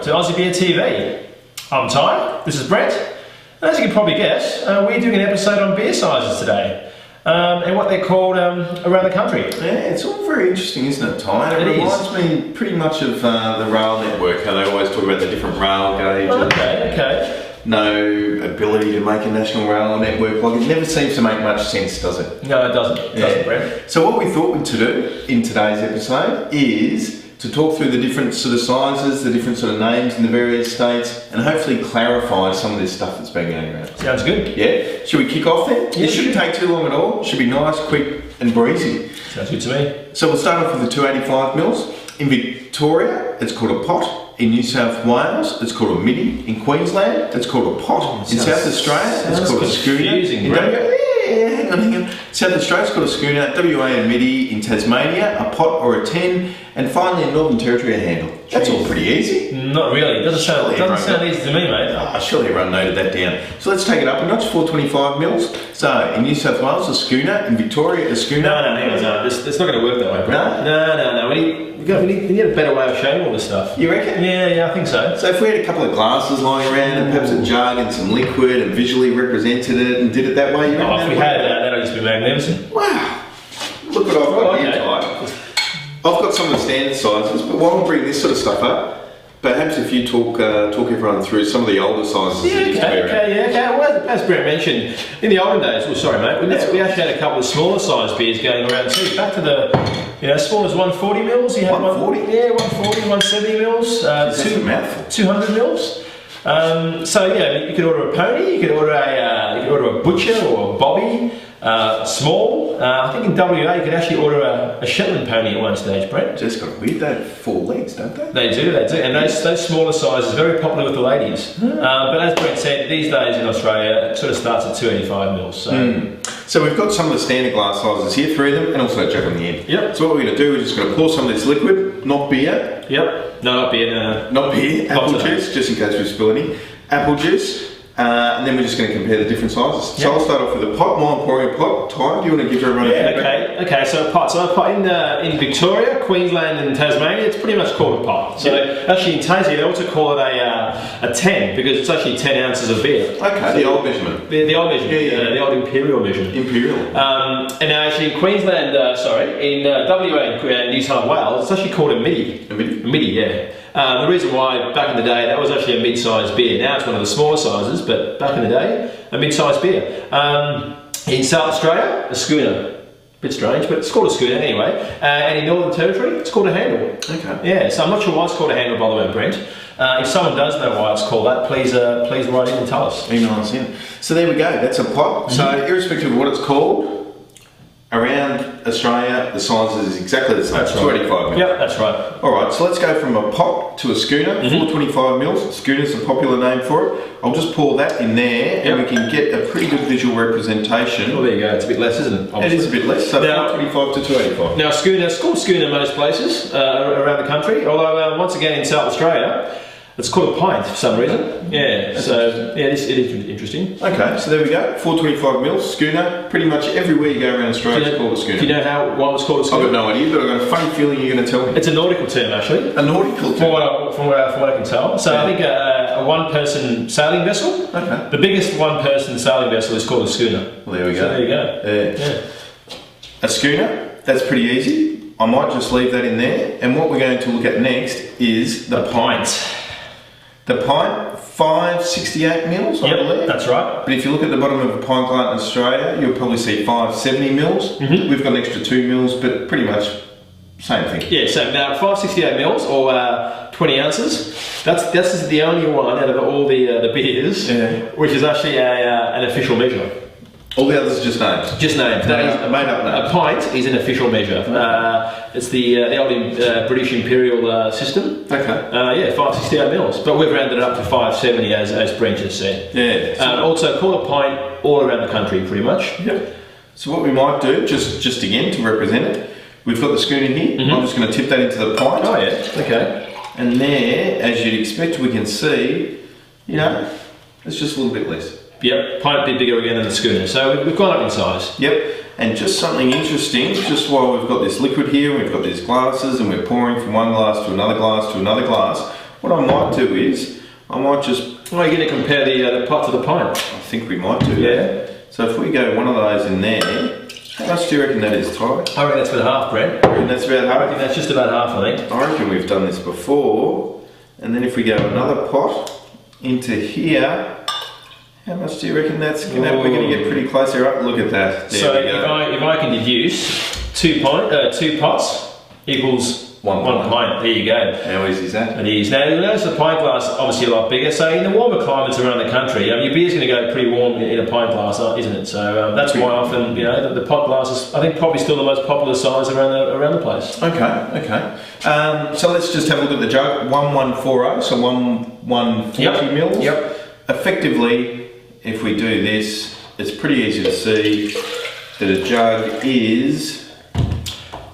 to Aussie Beer TV. I'm Ty, this is Brent. As you can probably guess, we're doing an episode on beer sizes today and what they're called around the country. Yeah, it's all very interesting, isn't it, Ty? It reminds me pretty much of the rail network, how they always talk about the different rail gauges. Okay. No ability to make a national rail network. Like, it never seems to make much sense, does it? No, it doesn't. It doesn't, Brent. So what we thought we'd to do in today's episode is to talk through the different sort of sizes, the different sort of names in the various states, and hopefully clarify some of this stuff that's been going around. Sounds good. Yeah? Should we kick off then? Yeah. It shouldn't take too long at all. It should be nice, quick and breezy. Sounds good to me. So we'll start off with the 285 mils. In Victoria, it's called a pot. In New South Wales, it's called a Midi. In Queensland, it's called a pot. In South Australia, it's called a schooner. Hang on. South Australia, it's called a schooner. WA and Midi. In Tasmania, a pot or a 10. And finally, in Northern Territory, a handle. That's all pretty easy. Not really. It doesn't sound easy to me, mate. Surely everyone noted that down. So let's take it up a notch, 425 mils. So in New South Wales, a schooner. In Victoria, a schooner. No. It's not going to work that way, bro. No. We need a better way of showing all this stuff. You reckon? Yeah, I think so. So if we had a couple of glasses lying around and perhaps a jug and some liquid and visually represented it and did it that way, you reckon? If we had that, that'd just be magnificent. Wow. Look what I've got here, Ty. I've got some of the standard sizes, but while I'm bringing this sort of stuff up, perhaps if you talk everyone through some of the older sizes. Okay. Well, as Brent mentioned, in the olden days, we actually had a couple of smaller size beers going around too. Back to the, as small as 140 mils. You had 140? 140, 170 mils. 200 mils. You could order a pony, you could order a butcher or a bobby. Small. I think in WA you could actually order a Shetland pony at one stage, Brent. Just got weird. They have 4 legs, don't they? They do. And those smaller sizes are very popular with the ladies. But as Brent said, these days in Australia it sort of starts at 285 mils. So we've got some of the standard glass sizes here, 3 of them, and also a jug on the end. Yep. So what we're going to do is just going to pour some of this liquid, not beer. Yep. No, not beer. No. Not beer. Apple juice, just in case we spill any. Apple juice. And then we're just going to compare the different sizes. Yep. So I'll start off with a pot. While I'm pouring a pot, Ty, do you want to give everyone a feedback? Okay, so a pot. So a pot in Victoria, Queensland and Tasmania, it's pretty much called a pot. So actually in Tassie they also call it a 10 because it's actually 10 ounces of beer. Okay, the old measurement. The old measurement, the old imperial measurement. And now actually in Queensland, in WA and New South Wales, it's actually called a Midi. A Midi? A Midi, yeah. The reason why back in the day that was actually a mid-sized beer. Now it's one of the smaller sizes, but back in the day, a mid-sized beer. In South Australia, a schooner. Bit strange, but it's called a schooner anyway. And in Northern Territory, it's called a handle. Okay. Yeah, so I'm not sure why it's called a handle, by the way, Brent. If someone does know why it's called that, please write in and tell us. Email us in. So there we go. That's a pot. So irrespective of what it's called, around Australia, the size is exactly the same. That's right. 285 mils. Yep, that's right. Alright, so let's go from a pot to a schooner, 425 mils. Schooner's a popular name for it. I'll just pour that in there and we can get a pretty good visual representation. Well, there you go. It's a bit less, isn't it? Obviously. It is a bit less, so now, 425 to 285. Now, schooner, it's called schooner in most places around the country, although once again in South Australia, it's called a pint for some reason. Yeah, it is interesting. Okay, so there we go. 425 mils, schooner. Pretty much everywhere you go around Australia, it's called a schooner. Do you know why it's called a schooner? I've got no idea, but I've got a funny feeling you're going to tell me. It's a nautical term, actually. A nautical term? From what I can tell. So I think a one-person sailing vessel. Okay. The biggest one-person sailing vessel is called a schooner. Well, there we go. So there you go. Yeah. A schooner, that's pretty easy. I might just leave that in there. And what we're going to look at next is the pint. The pint, 568 mils, I believe. That's right. But if you look at the bottom of a pint glass in Australia, you'll probably see 570 mils. We've got an extra 2 mils, but pretty much same thing. Yeah, so now 568 mils or 20 ounces. That's the only one out of all the beers, which is actually an official measure. All the others are just names. Just names. Made up names. A pint is an official measure. It's the old British imperial system. Okay. 568 mils. But we've rounded it up to 570, as Brent just said. Yeah. Also, call a pint all around the country, pretty much. Yep. So what we might do, just again to represent it, we've got the schooner here. I'm just going to tip that into the pint. Oh yeah. Okay. And there, as you'd expect, we can see, it's just a little bit less. Yep, pint a bit bigger again than the schooner. So we've gone up in size. Yep, and just something interesting, just while we've got this liquid here, we've got these glasses and we're pouring from one glass to another glass to another glass, What I might do is, I might just... Well, you're going to compare the pot to the pint. I think we might do Yeah. that. So if we go one of those in there, how much do you reckon that is, Ty? I reckon that's about half, Brent. And that's about I half. reckon that's just about half, I think. I reckon we've done this before. And then if we go another pot into here, how much do you reckon that's going to... We're going to get pretty close here. Right? Look at that. There So we go. if I can deduce two pots equals one pint. There you go. How easy is that? It is. Now, notice the pint glass obviously a lot bigger. So in the warmer climates around the country, your beer's going to go pretty warm in a pint glass, isn't it? So that's why often the pot glass is, I think, probably still the most popular size around the place. Okay. So let's just have a look at the jug. 1140, so 140 mils. Yep. Effectively, if we do this, it's pretty easy to see that a jug is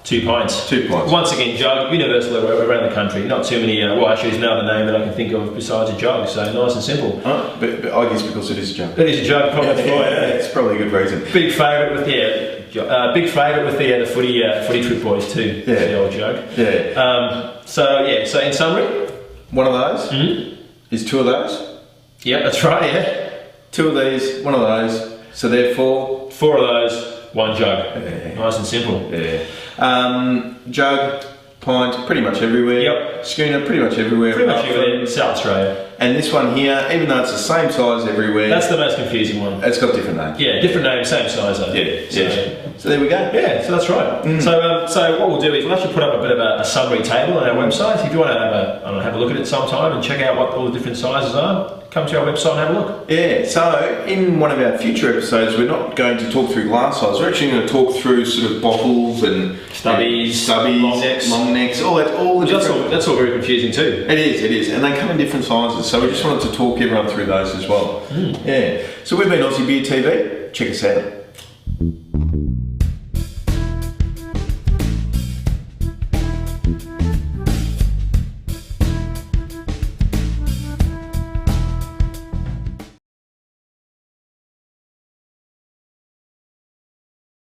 2 pints. 2 pints. Once again, jug, universal around the country. Not too many, well, actually there's no other name that I can think of besides a jug, so nice and simple. But I guess because it is a jug. It is a jug, probably. It's probably a good reason. Big favourite with the footy trip boys too. Yeah. The old jug. Yeah. So in summary, one of those is 2 of those. Yeah, that's right. Yeah. 2 of these, 1 of those. So therefore, 4 of those, 1 jug. Yeah. Nice and simple. Yeah. Jug, pint, pretty much everywhere. Yep. Schooner, pretty much everywhere. Pretty much everywhere in South Australia. And this one here, even though it's the same size everywhere, That's the most confusing one. it's got different names. Yeah, different name, same size though. Yeah. So there we go. Yeah, so that's right. So what we'll do is we'll actually put up a bit of a summary table on our website. If you want to have a look at it sometime and check out what all the different sizes are, come to our website and have a look. Yeah, so in one of our future episodes, we're not going to talk through glass size. We're actually going to talk through sort of bottles and Stubbies, long necks, all the different... That's all very confusing too. It is, and they come in different sizes. So we just wanted to talk everyone through those as well. Yeah. So we've been Aussie Beer TV. Check us out.